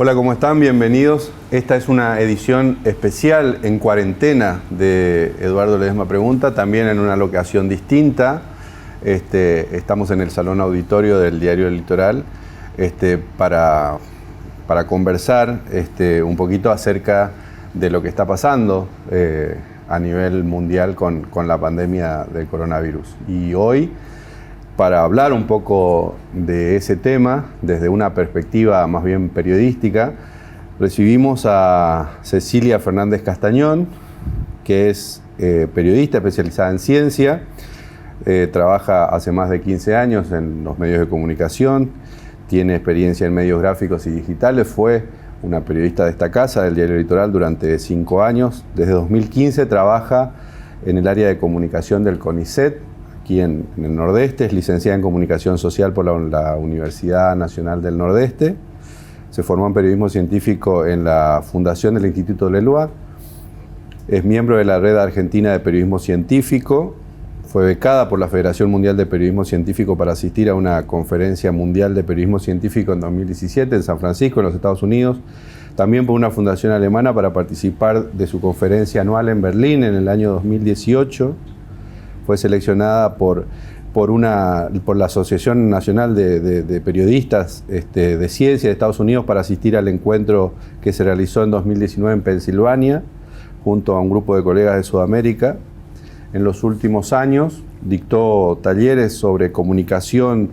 Hola, ¿cómo están? Bienvenidos. Esta es una edición especial en cuarentena de Eduardo Ledesma Pregunta, también en una locación distinta. Estamos en el Salón Auditorio del Diario El Litoral para conversar un poquito acerca de lo que está pasando a nivel mundial con la pandemia del coronavirus. Y hoy, para hablar un poco de ese tema, desde una perspectiva más bien periodística, recibimos a Cecilia Fernández Castañón, que es periodista especializada en ciencia, trabaja hace más de 15 años en los medios de comunicación, tiene experiencia en medios gráficos y digitales, fue una periodista de esta casa, del Diario Litoral, durante 5 años. Desde 2015 trabaja en el área de comunicación del CONICET, aquí en el Nordeste, es licenciada en Comunicación Social por la Universidad Nacional del Nordeste, se formó en Periodismo Científico en la Fundación del Instituto Leloir, es miembro de la Red Argentina de Periodismo Científico, fue becada por la Federación Mundial de Periodismo Científico para asistir a una conferencia mundial de periodismo científico en 2017 en San Francisco, en los Estados Unidos, también por una fundación alemana para participar de su conferencia anual en Berlín en el año 2018, fue seleccionada por la Asociación Nacional de Periodistas de Ciencia de Estados Unidos para asistir al encuentro que se realizó en 2019 en Pensilvania, junto a un grupo de colegas de Sudamérica. En los últimos años dictó talleres sobre comunicación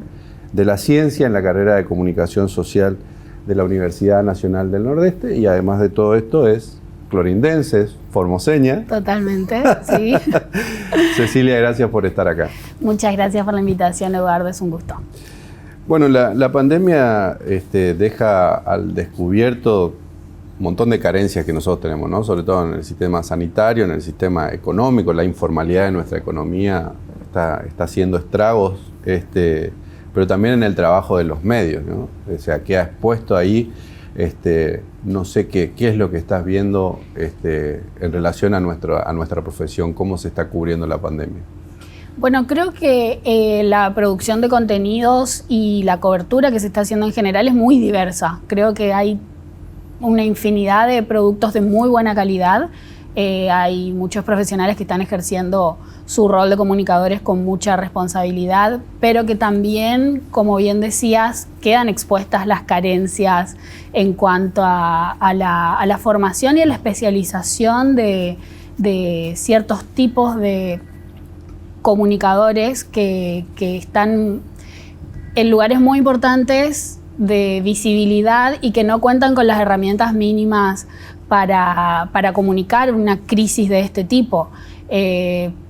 de la ciencia en la carrera de Comunicación Social de la Universidad Nacional del Nordeste, y además de todo esto es clorindense, formoseña. Totalmente, sí. Cecilia, gracias por estar acá. Muchas gracias por la invitación, Eduardo, es un gusto. Bueno, la pandemia deja al descubierto un montón de carencias que nosotros tenemos, ¿no? Sobre todo en el sistema sanitario, en el sistema económico. La informalidad de nuestra economía está haciendo estragos, pero también en el trabajo de los medios, ¿no? O sea, queda expuesto ahí. No sé qué es lo que estás viendo en relación a nuestra profesión, cómo se está cubriendo la pandemia. Bueno, creo que la producción de contenidos y la cobertura que se está haciendo en general es muy diversa. Creo que hay una infinidad de productos de muy buena calidad. Hay muchos profesionales que están ejerciendo su rol de comunicadores con mucha responsabilidad, pero que también, como bien decías, quedan expuestas las carencias en cuanto a la formación y a la especialización de ciertos tipos de comunicadores que están en lugares muy importantes de visibilidad y que no cuentan con las herramientas mínimas para comunicar una crisis de este tipo.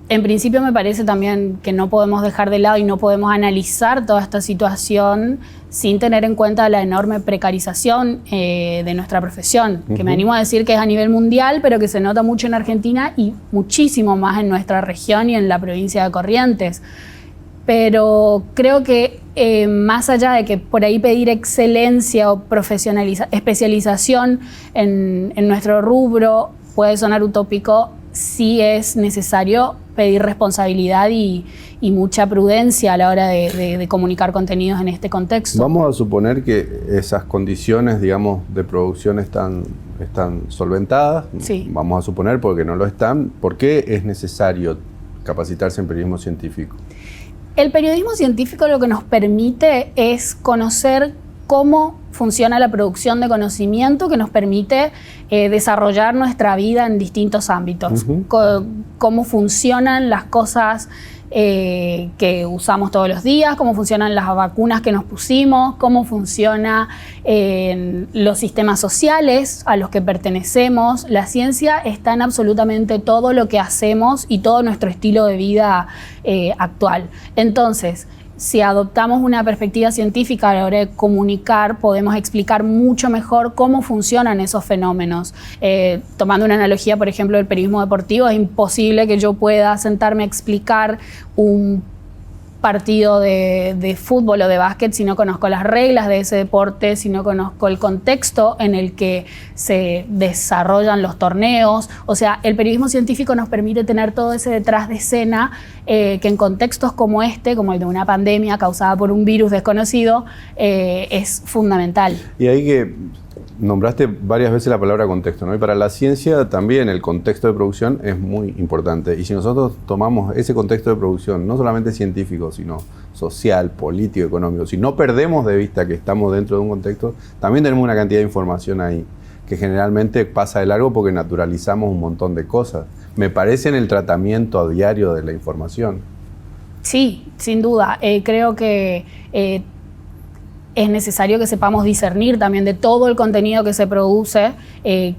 En principio me parece también que no podemos dejar de lado y no podemos analizar toda esta situación sin tener en cuenta la enorme precarización de nuestra profesión, que me animo a decir que es a nivel mundial, pero que se nota mucho en Argentina y muchísimo más en nuestra región y en la provincia de Corrientes. Pero creo que más allá de que por ahí pedir excelencia o especialización en nuestro rubro puede sonar utópico, sí es necesario pedir responsabilidad y mucha prudencia a la hora de comunicar contenidos en este contexto. Vamos a suponer que esas condiciones, digamos, de producción están solventadas. Sí. Vamos a suponer, porque no lo están. ¿Por qué es necesario capacitarse en periodismo científico? El periodismo científico lo que nos permite es conocer cómo funciona la producción de conocimiento, que nos permite desarrollar nuestra vida en distintos ámbitos. Cómo funcionan las cosas que usamos todos los días, cómo funcionan las vacunas que nos pusimos, cómo funcionan los sistemas sociales a los que pertenecemos. La ciencia está en absolutamente todo lo que hacemos y todo nuestro estilo de vida actual. Entonces, si adoptamos una perspectiva científica a la hora de comunicar, podemos explicar mucho mejor cómo funcionan esos fenómenos. Tomando una analogía, por ejemplo, del periodismo deportivo, es imposible que yo pueda sentarme a explicar un partido de fútbol o de básquet si no conozco las reglas de ese deporte, si no conozco el contexto en el que se desarrollan los torneos. O sea, el periodismo científico nos permite tener todo ese detrás de escena que en contextos como este, como el de una pandemia causada por un virus desconocido, es fundamental. Y ahí que nombraste varias veces la palabra contexto, ¿no? Y para la ciencia también el contexto de producción es muy importante. Y si nosotros tomamos ese contexto de producción, no solamente científico, sino social, político, económico, si no perdemos de vista que estamos dentro de un contexto, también tenemos una cantidad de información ahí que generalmente pasa de largo porque naturalizamos un montón de cosas. Me parece en el tratamiento a diario de la información. Sí, sin duda. Creo que es necesario que sepamos discernir también de todo el contenido que se produce, qué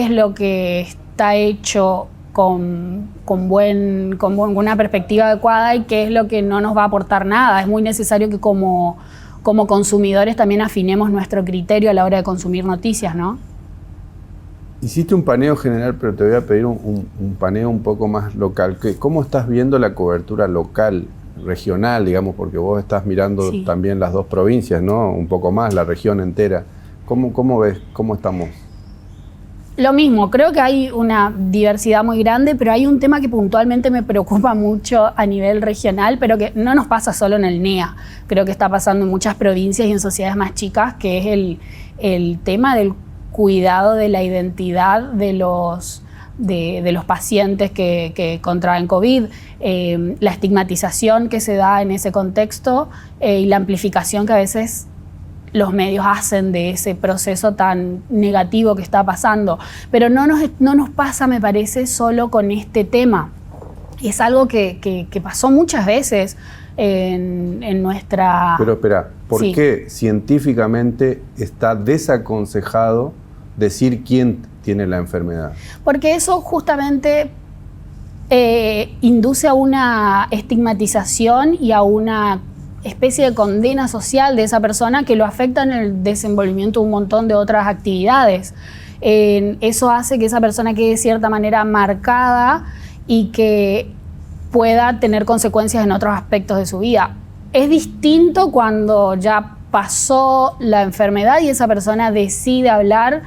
es lo que está hecho con una perspectiva adecuada y qué es lo que no nos va a aportar nada. Es muy necesario que como consumidores también afinemos nuestro criterio a la hora de consumir noticias, ¿no? Hiciste un paneo general, pero te voy a pedir un paneo un poco más local. ¿Cómo estás viendo la cobertura local, regional, digamos, porque vos estás mirando también las dos provincias, ¿no? Un poco más, la región entera. ¿Cómo ves? ¿Cómo estamos? Lo mismo, creo que hay una diversidad muy grande, pero hay un tema que puntualmente me preocupa mucho a nivel regional, pero que no nos pasa solo en el NEA. Creo que está pasando en muchas provincias y en sociedades más chicas, que es el tema del cuidado de la identidad de los pacientes que contraen COVID, la estigmatización que se da en ese contexto y la amplificación que a veces los medios hacen de ese proceso tan negativo que está pasando. Pero no nos pasa, me parece, solo con este tema. Es algo que pasó muchas veces en nuestra... Pero espera, ¿por qué científicamente está desaconsejado decir quién tiene la enfermedad? Porque eso justamente induce a una estigmatización y a una especie de condena social de esa persona que lo afecta en el desenvolvimiento de un montón de otras actividades. Eso hace que esa persona quede de cierta manera marcada y que pueda tener consecuencias en otros aspectos de su vida. Es distinto cuando ya pasó la enfermedad y esa persona decide hablar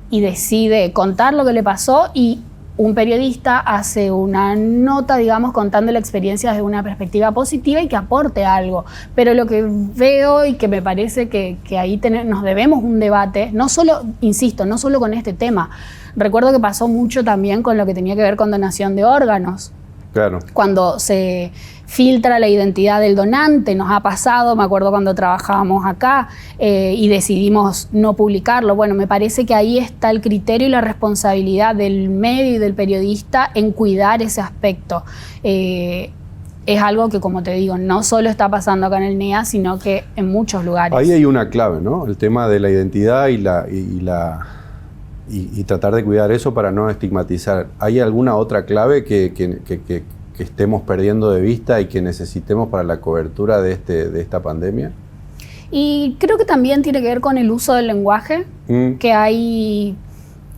y decide contar lo que le pasó y un periodista hace una nota, digamos, contando la experiencia desde una perspectiva positiva y que aporte algo. Pero lo que veo y que me parece que ahí nos debemos un debate, no solo, insisto, no solo con este tema. Recuerdo que pasó mucho también con lo que tenía que ver con donación de órganos. Claro. Cuando se filtra la identidad del donante, nos ha pasado, me acuerdo cuando trabajábamos acá y decidimos no publicarlo. Bueno, me parece que ahí está el criterio y la responsabilidad del medio y del periodista en cuidar ese aspecto. Es algo que, como te digo, no solo está pasando acá en el NEA, sino que en muchos lugares. Ahí hay una clave, ¿no? El tema de la identidad y tratar de cuidar eso para no estigmatizar. ¿Hay alguna otra clave que estemos perdiendo de vista y que necesitemos para la cobertura de esta pandemia? Y creo que también tiene que ver con el uso del lenguaje, que ahí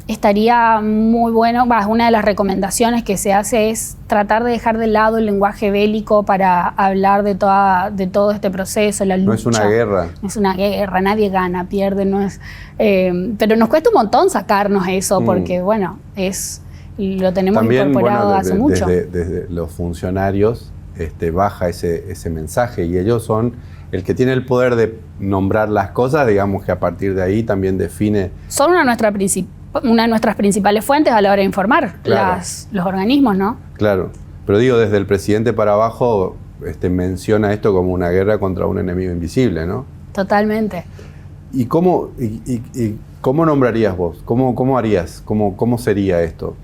estaría muy bueno. Una de las recomendaciones que se hace es tratar de dejar de lado el lenguaje bélico para hablar de todo este proceso, la lucha. No es una guerra. No es una guerra, nadie gana, pierde, no es... pero nos cuesta un montón sacarnos eso porque, bueno, lo tenemos también, incorporado hace mucho. Desde los funcionarios baja ese mensaje y ellos son el que tiene el poder de nombrar las cosas, digamos que a partir de ahí también define... Son una de nuestras principales fuentes a la hora de informar, claro. Los organismos, ¿no? Claro, pero digo, desde el presidente para abajo menciona esto como una guerra contra un enemigo invisible, ¿no? Totalmente. ¿Y cómo nombrarías vos? ¿Cómo harías? ¿Cómo sería esto?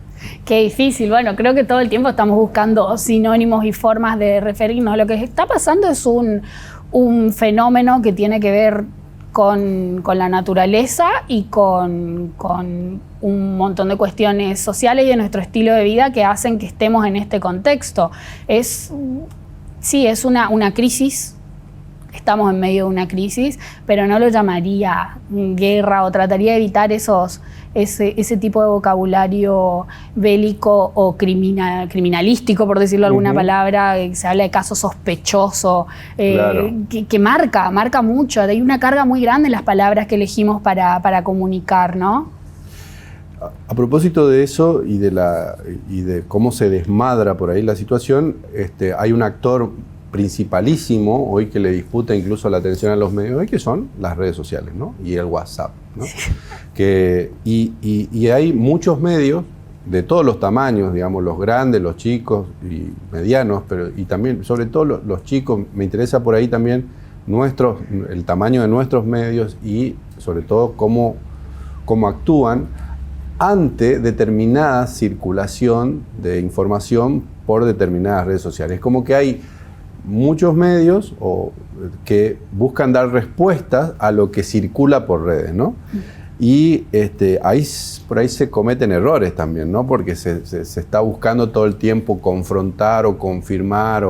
Qué difícil. Bueno, creo que todo el tiempo estamos buscando sinónimos y formas de referirnos. Lo que está pasando es un fenómeno que tiene que ver con la naturaleza y con un montón de cuestiones sociales y de nuestro estilo de vida que hacen que estemos en este contexto. Es una crisis. Estamos en medio de una crisis, pero no lo llamaría guerra o trataría de evitar ese tipo de vocabulario bélico o criminalístico, por decirlo de alguna palabra. Se habla de caso sospechoso, claro. que marca mucho. Hay una carga muy grande en las palabras que elegimos para comunicar, ¿no? A propósito de eso y de cómo se desmadra por ahí la situación, hay un actor principalísimo hoy que le disputa incluso la atención a los medios, que son las redes sociales, ¿no? Y el WhatsApp. ¿no? Y hay muchos medios de todos los tamaños, digamos, los grandes, los chicos y medianos, y también, sobre todo los chicos, me interesa por ahí también el tamaño de nuestros medios y sobre todo cómo actúan ante determinada circulación de información por determinadas redes sociales. Como que hay muchos medios que buscan dar respuestas a lo que circula por redes, ¿no? Y por ahí se cometen errores también, ¿no? Porque se está buscando todo el tiempo confrontar o confirmar.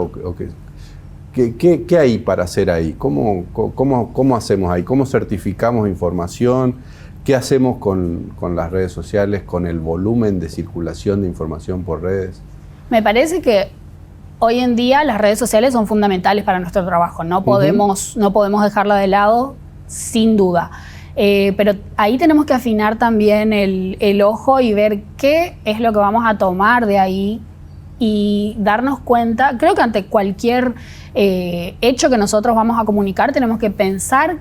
¿Qué hay para hacer ahí? ¿Cómo hacemos ahí? ¿Cómo certificamos información? ¿Qué hacemos con las redes sociales, con el volumen de circulación de información por redes? Me parece que hoy en día las redes sociales son fundamentales para nuestro trabajo. No podemos dejarla de lado, sin duda. Pero ahí tenemos que afinar también el ojo y ver qué es lo que vamos a tomar de ahí y darnos cuenta. Creo que ante cualquier hecho que nosotros vamos a comunicar tenemos que pensar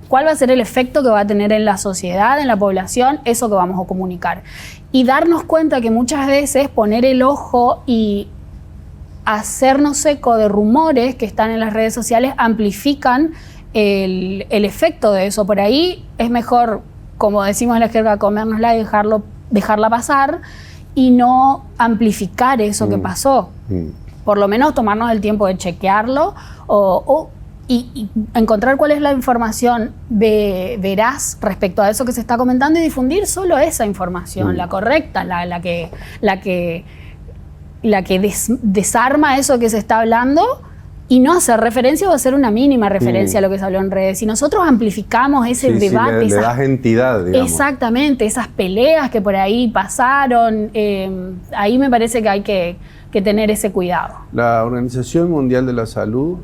cuál va a ser el efecto que va a tener en la sociedad, en la población, eso que vamos a comunicar. Y darnos cuenta que muchas veces poner el ojo y hacernos eco de rumores que están en las redes sociales amplifican el efecto de eso. Por ahí es mejor, como decimos en la jerga, comérnosla y dejarla pasar y no amplificar eso que pasó. Por lo menos tomarnos el tiempo de chequearlo y encontrar cuál es la información veraz respecto a eso que se está comentando y difundir solo esa información, la correcta, la que desarma eso que se está hablando y no hacer referencia o hacer una mínima referencia a lo que se habló en redes. Si nosotros amplificamos ese debate... le das entidad, digamos. Exactamente, esas peleas que por ahí pasaron, ahí me parece que hay que tener ese cuidado. La Organización Mundial de la Salud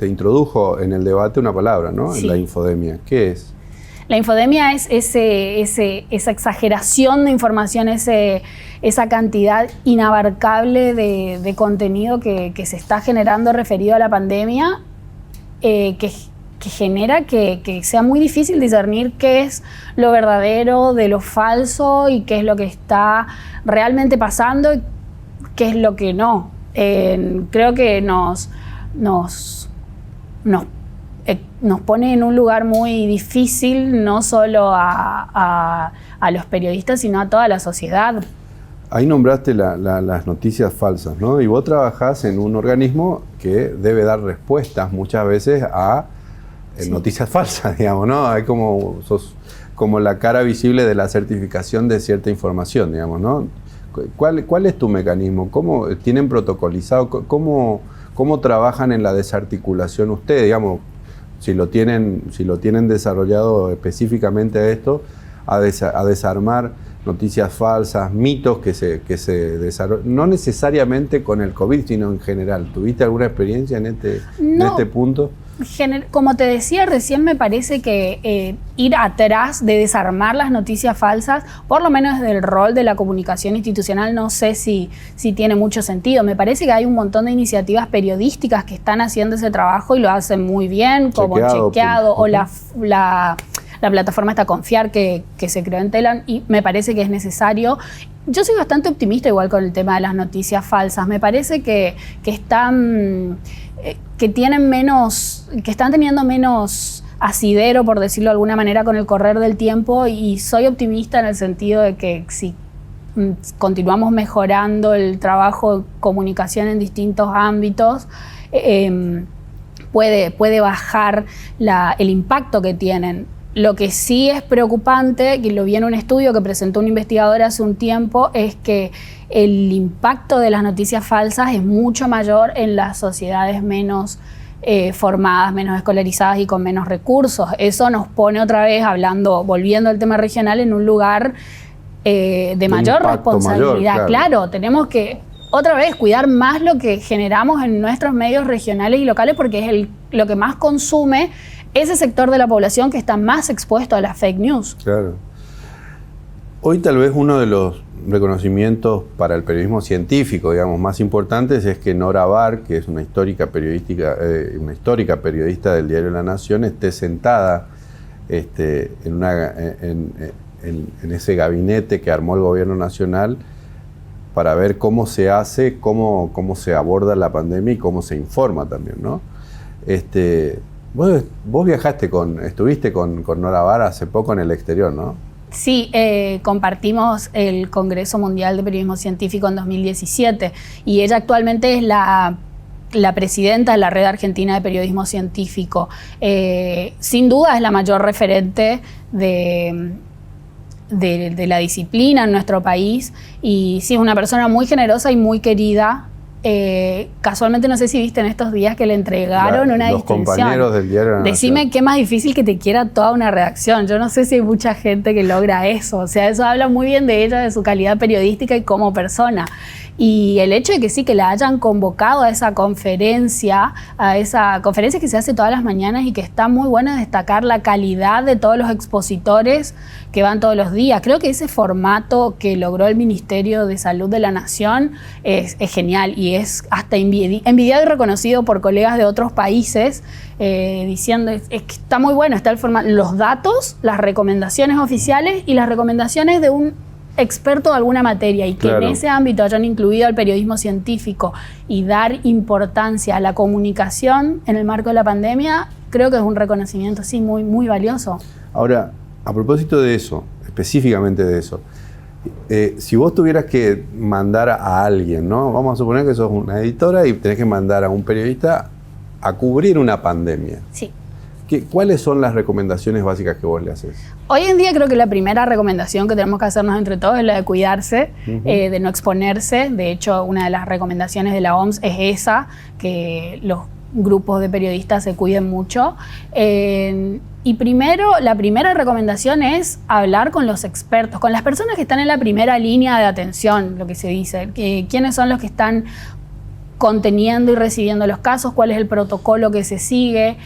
introdujo en el debate una palabra, ¿no? Sí. La infodemia. ¿Qué es? La infodemia es esa exageración de información, esa cantidad inabarcable de contenido que se está generando referido a la pandemia, que genera que sea muy difícil discernir qué es lo verdadero de lo falso y qué es lo que está realmente pasando y qué es lo que no. Creo que nos pone en un lugar muy difícil, no solo a los periodistas, sino a toda la sociedad. Ahí nombraste las noticias falsas, ¿no? Y vos trabajás en un organismo que debe dar respuestas muchas veces a noticias falsas, digamos, ¿no? Sos como la cara visible de la certificación de cierta información, digamos, ¿no? ¿Cuál es tu mecanismo? ¿Cómo tienen protocolizado? ¿Cómo trabajan en la desarticulación ustedes, digamos? Si lo tienen desarrollado específicamente esto, a desarmar noticias falsas, mitos que se desarrollan, no necesariamente con el COVID, sino en general. ¿Tuviste alguna experiencia en este punto? Como te decía recién, me parece que ir atrás de desarmar las noticias falsas, por lo menos desde el rol de la comunicación institucional, no sé si tiene mucho sentido. Me parece que hay un montón de iniciativas periodísticas que están haciendo ese trabajo y lo hacen muy bien, como Chequeado o la plataforma esta Confiar que se creó en Telam, y me parece que es necesario. Yo soy bastante optimista igual con el tema de las noticias falsas. Me parece que están teniendo menos asidero, por decirlo de alguna manera, con el correr del tiempo, y soy optimista en el sentido de que si continuamos mejorando el trabajo de comunicación en distintos ámbitos, puede bajar el impacto que tienen. Lo que sí es preocupante, que lo vi en un estudio que presentó un investigador hace un tiempo, es que el impacto de las noticias falsas es mucho mayor en las sociedades menos formadas, menos escolarizadas y con menos recursos. Eso nos pone otra vez, volviendo al tema regional, en un lugar de mayor responsabilidad. Mayor, claro, tenemos que otra vez cuidar más lo que generamos en nuestros medios regionales y locales, porque es lo que más consume ese sector de la población que está más expuesto a las fake news. Claro. Hoy tal vez uno de los reconocimientos para el periodismo científico, digamos, más importantes es que Nora Bar, que es una histórica periodista del diario La Nación, esté sentada en ese gabinete que armó el gobierno nacional para ver cómo se hace, cómo se aborda la pandemia y cómo se informa también, ¿no? Vos estuviste con Nora Vara hace poco en el exterior, ¿no? Sí, compartimos el Congreso Mundial de Periodismo Científico en 2017 y ella actualmente es la presidenta de la Red Argentina de Periodismo Científico. Sin duda es la mayor referente de la disciplina en nuestro país y sí, es una persona muy generosa y muy querida. Casualmente no sé si viste en estos días que le entregaron una distinción. Los compañeros del diario La Nación. Decime qué más difícil que te quiera toda una redacción. Yo no sé si hay mucha gente que logra eso. O sea, eso habla muy bien de ella, de su calidad periodística y como persona. Y el hecho de que sí, que la hayan convocado a esa conferencia que se hace todas las mañanas y que está muy buena destacar la calidad de todos los expositores que van todos los días. Creo que ese formato que logró el Ministerio de Salud de la Nación es genial y es hasta envidiado y reconocido por colegas de otros países, diciendo es que está muy bueno, está el formato, los datos, las recomendaciones oficiales y las recomendaciones de un experto de alguna materia y que en ese ámbito hayan incluido al periodismo científico y dar importancia a la comunicación en el marco de la pandemia, creo que es un reconocimiento sí muy, muy valioso. Ahora, a propósito de eso, específicamente de eso, si vos tuvieras que mandar a alguien, ¿no? Vamos a suponer que sos una editora y tenés que mandar a un periodista a cubrir una pandemia. Sí. ¿Cuáles son las recomendaciones básicas que vos le haces? Hoy en día creo que la primera recomendación que tenemos que hacernos entre todos es la de cuidarse, de no exponerse. De hecho, una de las recomendaciones de la OMS es esa, que los grupos de periodistas se cuiden mucho. Y la primera recomendación es hablar con los expertos, con las personas que están en la primera línea de atención, lo que se dice. ¿Quiénes son los que están conteniendo y recibiendo los casos? ¿Cuál es el protocolo que se sigue?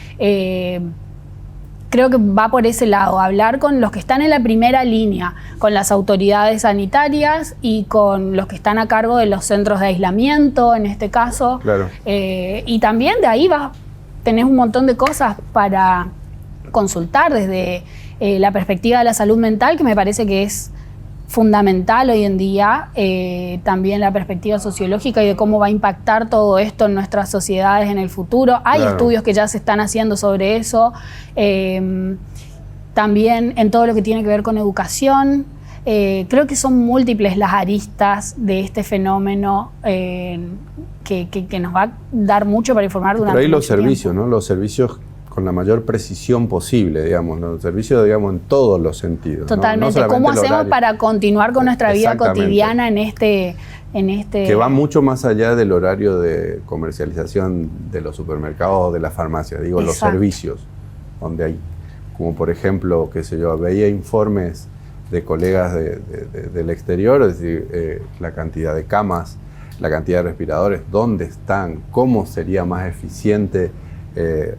Creo que va por ese lado, hablar con los que están en la primera línea, con las autoridades sanitarias y con los que están a cargo de los centros de aislamiento, en este caso. Claro. Y también de ahí tenés un montón de cosas para consultar desde la perspectiva de la salud mental, que me parece que es fundamental hoy en día, también la perspectiva sociológica y de cómo va a impactar todo esto en nuestras sociedades en el futuro. Hay estudios que ya se están haciendo sobre eso, también en todo lo que tiene que ver con educación. Creo que son múltiples las aristas de este fenómeno que nos va a dar mucho para informar durante mucho tiempo. Pero ahí los servicios, tiempo. ¿no? Los servicios con la mayor precisión posible, digamos, ¿no? Servicios, digamos, en todos los sentidos. Totalmente. ¿No? ¿Cómo hacemos para continuar con nuestra vida cotidiana en este... Que va mucho más allá del horario de comercialización de los supermercados o de las farmacias, digo, los servicios, donde hay, como por ejemplo, qué sé yo, veía informes de colegas del exterior, es decir, la cantidad de camas, la cantidad de respiradores, dónde están, cómo sería más eficiente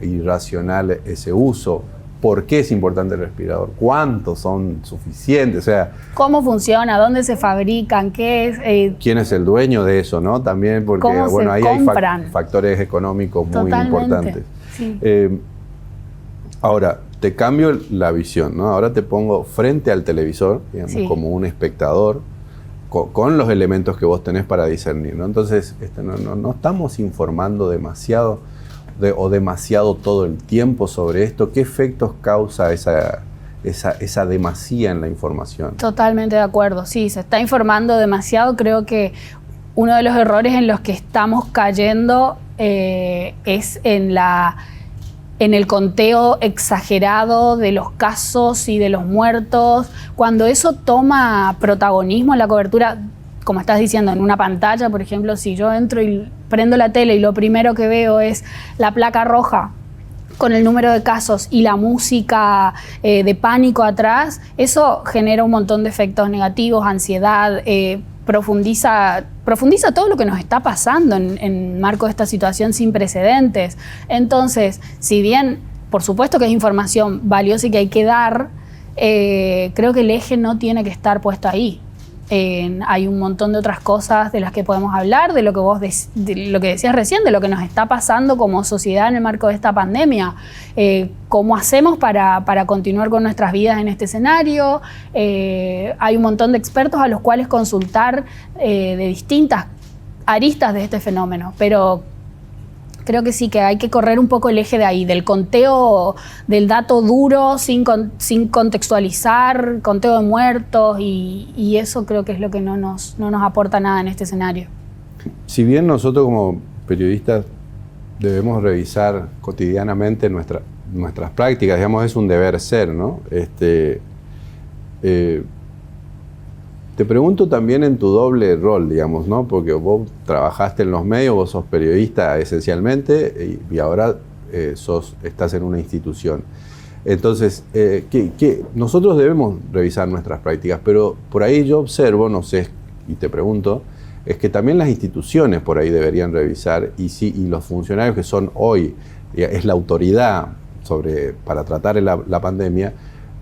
y racional ese uso, por qué es importante el respirador, cuántos son suficientes, o sea... ¿Cómo funciona? ¿Dónde se fabrican? ¿Qué es? ¿Quién es el dueño de eso, no? También porque, bueno, ahí hay factores económicos muy importantes. Sí. Ahora, te cambio la visión, ¿no? Ahora te pongo frente al televisor, digamos, como un espectador, con los elementos que vos tenés para discernir, ¿no? Entonces, no estamos informando demasiado demasiado todo el tiempo sobre esto. ¿Qué efectos causa esa demasía en la información? Totalmente de acuerdo, sí, se está informando demasiado. Creo que uno de los errores en los que estamos cayendo es en el conteo exagerado de los casos y de los muertos. Cuando eso toma protagonismo en la cobertura, como estás diciendo, en una pantalla, por ejemplo, si yo entro y prendo la tele y lo primero que veo es la placa roja con el número de casos y la música de pánico atrás, eso genera un montón de efectos negativos, ansiedad, profundiza todo lo que nos está pasando en marco de esta situación sin precedentes. Entonces, si bien, por supuesto que es información valiosa y que hay que dar, creo que el eje no tiene que estar puesto ahí. Hay un montón de otras cosas de las que podemos hablar, de lo que decías recién, de lo que nos está pasando como sociedad en el marco de esta pandemia. ¿Cómo hacemos para continuar con nuestras vidas en este escenario? Hay un montón de expertos a los cuales consultar de distintas aristas de este fenómeno, pero creo que sí, que hay que correr un poco el eje de ahí, del conteo del dato duro, sin contextualizar, conteo de muertos, y eso creo que es lo que no nos aporta nada en este escenario. Si bien nosotros como periodistas debemos revisar cotidianamente nuestras prácticas, digamos, es un deber ser, ¿no? Te pregunto también en tu doble rol, digamos, ¿no? Porque vos trabajaste en los medios, vos sos periodista esencialmente y ahora estás en una institución. Entonces, nosotros debemos revisar nuestras prácticas, pero por ahí yo observo, no sé, y te pregunto, es que también las instituciones por ahí deberían revisar y los funcionarios que son hoy, es la autoridad para tratar la pandemia,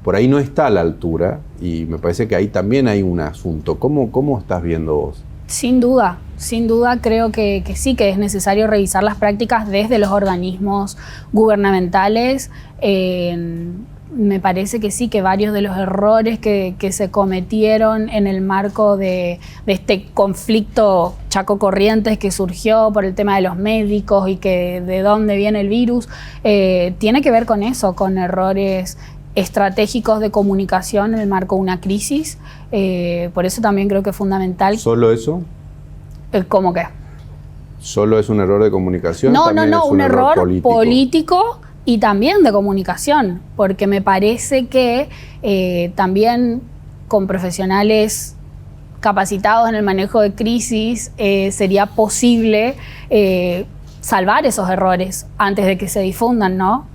por ahí no está a la altura y me parece que ahí también hay un asunto. ¿Cómo estás viendo vos? Sin duda creo que sí, que es necesario revisar las prácticas desde los organismos gubernamentales. Me parece que sí, que varios de los errores que se cometieron en el marco de este conflicto Chaco Corrientes que surgió por el tema de los médicos y que de dónde viene el virus, tiene que ver con eso, con errores estratégicos de comunicación en el marco de una crisis. Por eso también creo que es fundamental. ¿Solo eso? ¿Cómo qué? ¿Solo es un error de comunicación? No, un error político y también de comunicación, porque me parece que también con profesionales capacitados en el manejo de crisis sería posible salvar esos errores antes de que se difundan, ¿no?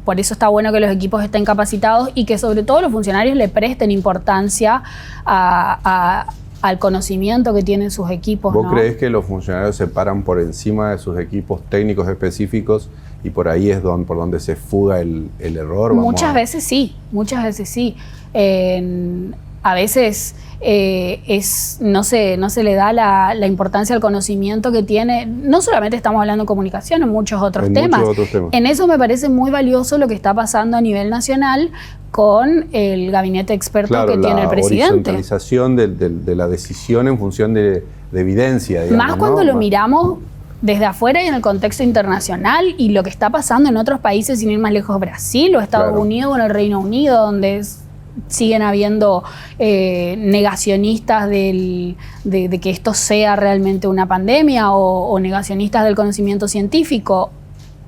Por eso está bueno que los equipos estén capacitados y que sobre todo los funcionarios le presten importancia al conocimiento que tienen sus equipos. ¿Vos creés que los funcionarios se paran por encima de sus equipos técnicos específicos y por ahí es por donde se fuga el error? Muchas veces sí. A veces no se le da la importancia al conocimiento que tiene. No solamente estamos hablando de comunicación, en muchos otros temas. En eso me parece muy valioso lo que está pasando a nivel nacional con el gabinete experto que tiene el presidente. La horizontalización de la decisión en función de evidencia, digamos, más cuando lo miramos desde afuera y en el contexto internacional y lo que está pasando en otros países, sin ir más lejos, Brasil o Estados Unidos o en el Reino Unido, donde siguen habiendo negacionistas de que esto sea realmente una pandemia o negacionistas del conocimiento científico.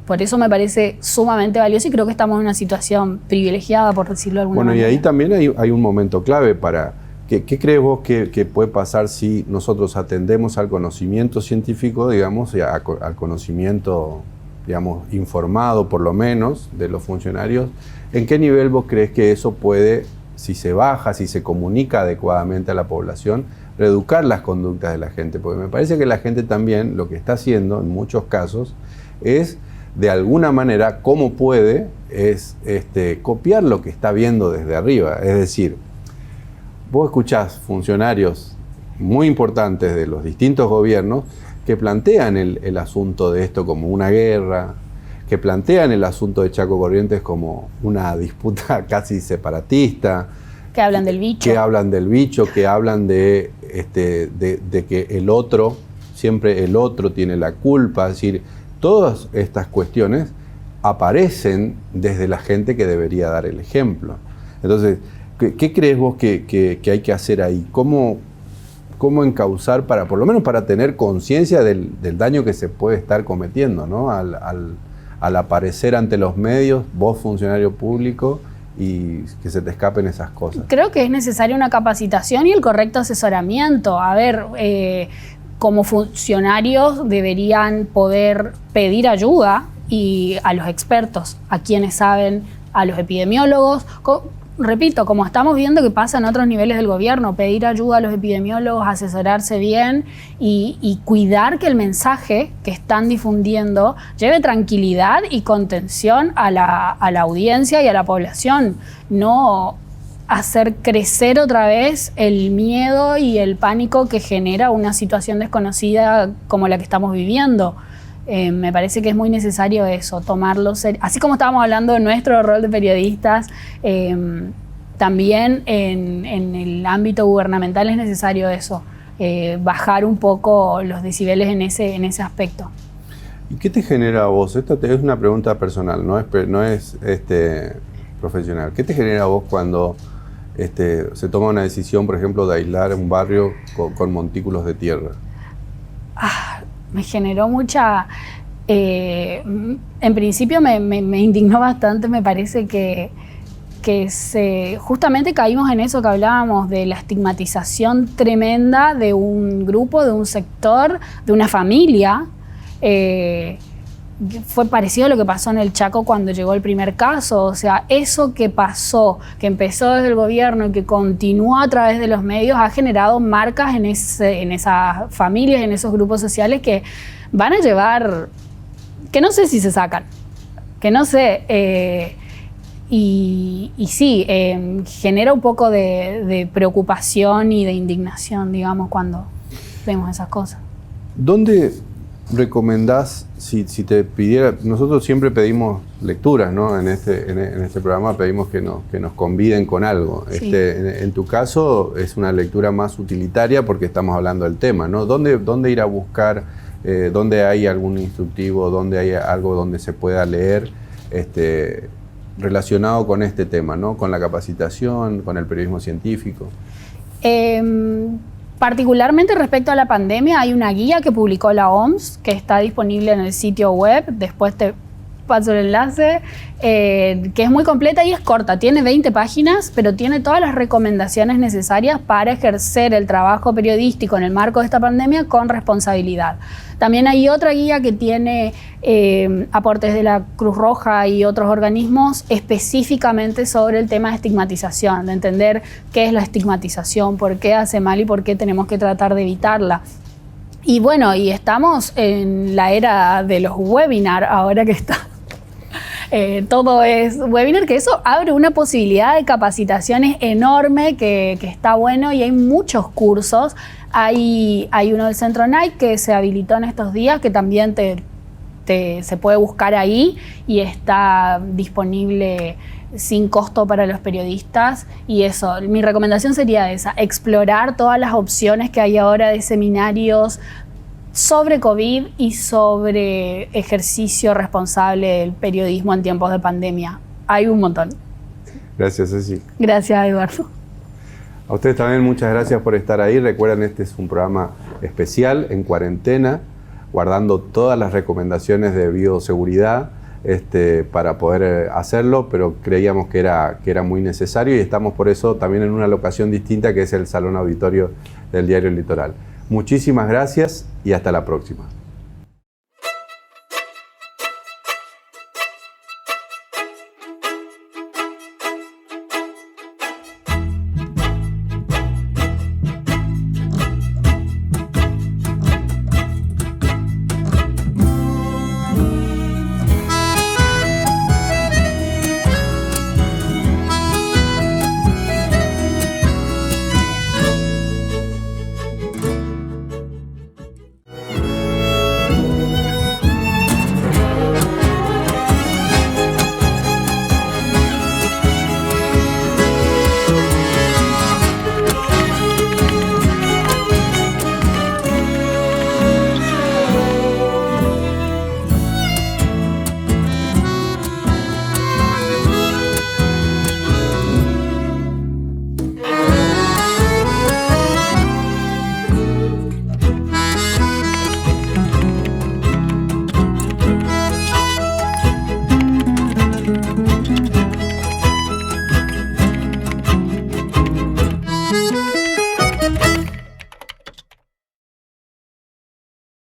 Por eso me parece sumamente valioso y creo que estamos en una situación privilegiada, por decirlo de alguna manera. Bueno, y ahí también hay un momento clave para... ¿Qué crees vos que puede pasar si nosotros atendemos al conocimiento científico, digamos, y al conocimiento, digamos, informado por lo menos de los funcionarios? ¿En qué nivel vos crees que eso puede, si se baja, si se comunica adecuadamente a la población, reeducar las conductas de la gente? Porque me parece que la gente también lo que está haciendo en muchos casos es, de alguna manera, cómo puede, es copiar lo que está viendo desde arriba. Es decir, vos escuchás funcionarios muy importantes de los distintos gobiernos que plantean el asunto de esto como una guerra, que plantean el asunto de Chaco Corrientes como una disputa casi separatista. Que hablan del bicho. Que hablan del bicho, que hablan de que el otro, siempre el otro tiene la culpa. Es decir, todas estas cuestiones aparecen desde la gente que debería dar el ejemplo. Entonces, ¿qué crees vos que hay que hacer ahí? ¿Cómo encauzar por lo menos para tener conciencia del daño que se puede estar cometiendo, ¿no? Al aparecer ante los medios, vos funcionario público, y que se te escapen esas cosas? Creo que es necesaria una capacitación y el correcto asesoramiento. A ver, como funcionarios deberían poder pedir ayuda y a los expertos, a quienes saben, a los epidemiólogos. Repito, como estamos viendo que pasa en otros niveles del gobierno, pedir ayuda a los epidemiólogos, asesorarse bien y cuidar que el mensaje que están difundiendo lleve tranquilidad y contención a la audiencia y a la población. No hacer crecer otra vez el miedo y el pánico que genera una situación desconocida como la que estamos viviendo. Me parece que es muy necesario eso, tomarlo serio. Así como estábamos hablando de nuestro rol de periodistas, también en el ámbito gubernamental es necesario eso, bajar un poco los decibeles en ese aspecto. ¿Y qué te genera a vos? Esta es una pregunta personal, no es profesional. ¿Qué te genera a vos cuando se toma una decisión, por ejemplo, de aislar un barrio con montículos de tierra? Me generó mucha... en principio me indignó bastante, me parece que justamente caímos en eso que hablábamos, de la estigmatización tremenda de un grupo, de un sector, de una familia. Fue parecido a lo que pasó en el Chaco cuando llegó el primer caso. O sea, eso que pasó, que empezó desde el gobierno y que continuó a través de los medios, ha generado marcas en esas familias, en esos grupos sociales que van a llevar, que no sé si se sacan, que no sé. Y sí, genera un poco de preocupación y de indignación, digamos, cuando vemos esas cosas. ¿Dónde recomendás, si te pidiera, nosotros siempre pedimos lecturas, ¿no? En este programa pedimos que nos conviden con algo. Sí. En tu caso es una lectura más utilitaria porque estamos hablando del tema, ¿no? ¿Dónde ir a buscar? ¿Dónde hay algún instructivo? ¿Dónde hay algo donde se pueda leer relacionado con este tema, ¿no? Con la capacitación, con el periodismo científico? Particularmente respecto a la pandemia, hay una guía que publicó la OMS que está disponible en el sitio web. Después te paso el enlace, que es muy completa y es corta. Tiene 20 páginas, pero tiene todas las recomendaciones necesarias para ejercer el trabajo periodístico en el marco de esta pandemia con responsabilidad. También hay otra guía que tiene aportes de la Cruz Roja y otros organismos específicamente sobre el tema de estigmatización, de entender qué es la estigmatización, por qué hace mal y por qué tenemos que tratar de evitarla. Y bueno, y estamos en la era de los webinars, ahora que está. Todo es webinar, que eso abre una posibilidad de capacitaciones enorme que está bueno, y hay muchos cursos. Hay uno del Centro Nike que se habilitó en estos días, que también se puede buscar ahí y está disponible sin costo para los periodistas. Y eso, mi recomendación sería esa, explorar todas las opciones que hay ahora de seminarios sobre COVID y sobre ejercicio responsable del periodismo en tiempos de pandemia. Hay un montón. Gracias, Ceci. Gracias, Eduardo. A ustedes también muchas gracias por estar ahí. Recuerden, este es un programa especial en cuarentena, guardando todas las recomendaciones de bioseguridad para poder hacerlo, pero creíamos que era muy necesario, y estamos por eso también en una locación distinta, que es el Salón Auditorio del Diario El Litoral. Muchísimas gracias y hasta la próxima.